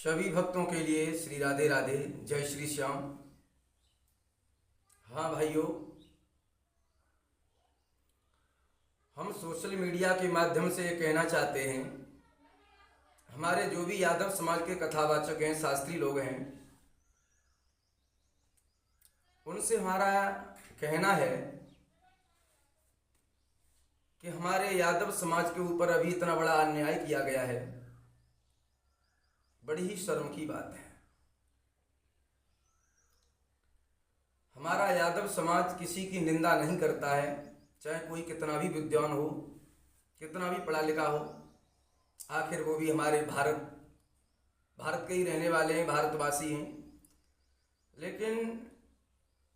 सभी भक्तों के लिए श्री राधे राधे, जय श्री श्याम। हाँ भाइयों, हम सोशल मीडिया के माध्यम से ये कहना चाहते हैं, हमारे जो भी यादव समाज के कथावाचक हैं, शास्त्री लोग हैं, उनसे हमारा कहना है कि हमारे यादव समाज के ऊपर अभी इतना बड़ा अन्याय किया गया है, बड़ी ही शर्म की बात है। हमारा यादव समाज किसी की निंदा नहीं करता है, चाहे कोई कितना भी विद्वान हो, कितना भी पढ़ा लिखा हो। आखिर वो भी हमारे भारत के ही रहने वाले हैं, भारतवासी हैं। लेकिन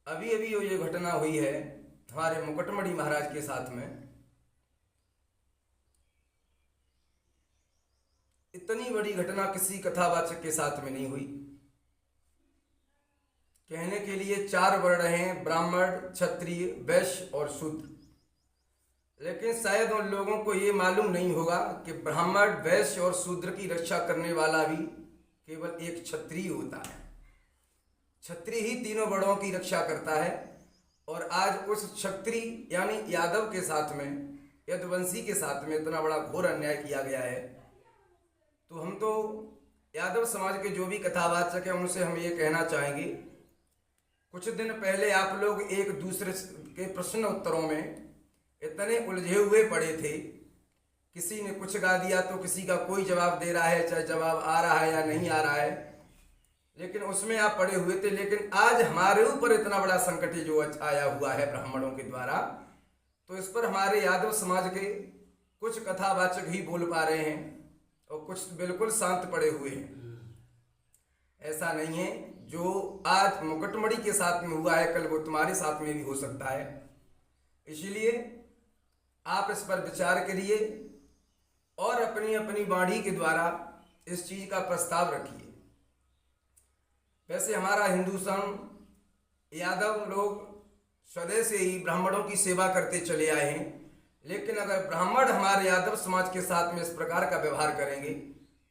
अभी अभी ये घटना हुई है हमारे मुकुटमणि महाराज के साथ में। इतनी बड़ी घटना किसी कथावाचक के साथ में नहीं हुई। कहने के लिए 4 वर्ण हैं, ब्राह्मण, क्षत्रिय, वैश्य और शूद्र। लेकिन शायद उन लोगों को ये मालूम नहीं होगा कि ब्राह्मण, वैश्य और शूद्र की रक्षा करने वाला भी केवल एक क्षत्रिय होता है। क्षत्रिय ही तीनों वर्णों की रक्षा करता है। और आज उस क्षत्रिय यानी यादव के साथ में, यदुवंशी के साथ में इतना बड़ा घोर अन्याय किया गया है। तो हम तो यादव समाज के जो भी कथावाचक हैं उनसे हम ये कहना चाहेंगे, कुछ दिन पहले आप लोग एक दूसरे के प्रश्न उत्तरों में इतने उलझे हुए पड़े थे, किसी ने कुछ गा दिया तो किसी का कोई जवाब दे रहा है, चाहे जवाब आ रहा है या नहीं आ रहा है, लेकिन उसमें आप पड़े हुए थे। लेकिन आज हमारे ऊपर इतना बड़ा संकट जो आया हुआ है ब्राह्मणों के द्वारा, तो इस पर हमारे यादव समाज के कुछ कथावाचक ही बोल पा रहे हैं और कुछ बिल्कुल शांत पड़े हुए हैं। ऐसा नहीं है, जो आज मुकुटमणि के साथ में हुआ है कल वो तुम्हारे साथ में भी हो सकता है। इसलिए आप इस पर विचार करिए और अपनी अपनी वाणी के द्वारा इस चीज का प्रस्ताव रखिए। वैसे हमारा हिंदू संघ यादव लोग सदैव से ही ब्राह्मणों की सेवा करते चले आए हैं। लेकिन अगर ब्राह्मण हमारे यादव समाज के साथ में इस प्रकार का व्यवहार करेंगे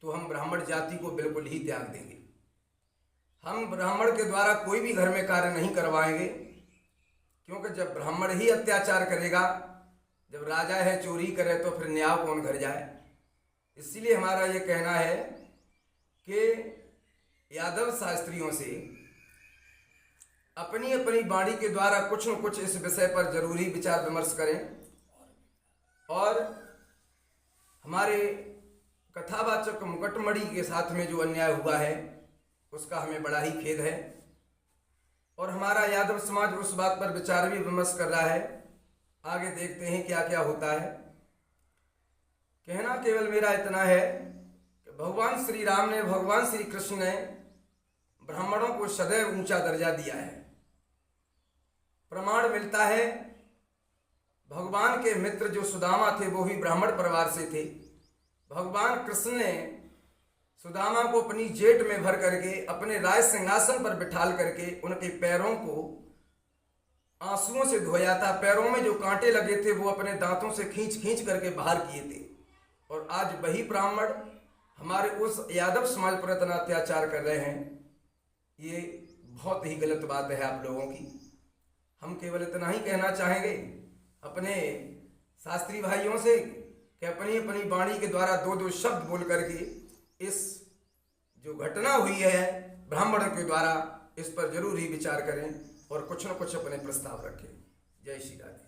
तो हम ब्राह्मण जाति को बिल्कुल ही त्याग देंगे। हम ब्राह्मण के द्वारा कोई भी घर में कार्य नहीं करवाएंगे, क्योंकि जब ब्राह्मण ही अत्याचार करेगा, जब राजा है चोरी करे तो फिर न्याय कौन घर जाए। इसीलिए हमारा ये कहना है कि यादव शास्त्रियों से अपनी अपनी वाणी के द्वारा कुछ न कुछ इस विषय पर जरूरी विचार विमर्श करें। और हमारे कथावाचक मुकुटमणि के साथ में जो अन्याय हुआ है उसका हमें बड़ा ही खेद है। और हमारा यादव समाज उस बात पर विचार भी विमर्श कर रहा है। आगे देखते हैं क्या क्या होता है। कहना केवल मेरा इतना है कि भगवान श्री राम ने, भगवान श्री कृष्ण ने ब्राह्मणों को सदैव ऊंचा दर्जा दिया है। प्रमाण मिलता है, भगवान के मित्र जो सुदामा थे वो भी ब्राह्मण परिवार से थे। भगवान कृष्ण ने सुदामा को अपनी जेट में भर करके अपने राज सिंहासन पर बिठाल करके उनके पैरों को आंसुओं से धोया था। पैरों में जो कांटे लगे थे वो अपने दांतों से खींच खींच करके बाहर किए थे। और आज वही ब्राह्मण हमारे उस यादव समाज पर इतना अत्याचार कर रहे हैं। ये बहुत ही गलत बात है आप लोगों की। हम केवल इतना ही कहना चाहेंगे अपने शास्त्री भाइयों से कि अपनी अपनी वाणी के द्वारा 2-2 शब्द बोल करके इस जो घटना हुई है ब्राह्मणों के द्वारा, इस पर जरूर ही विचार करें और कुछ न कुछ अपने प्रस्ताव रखें। जय श्री राधे।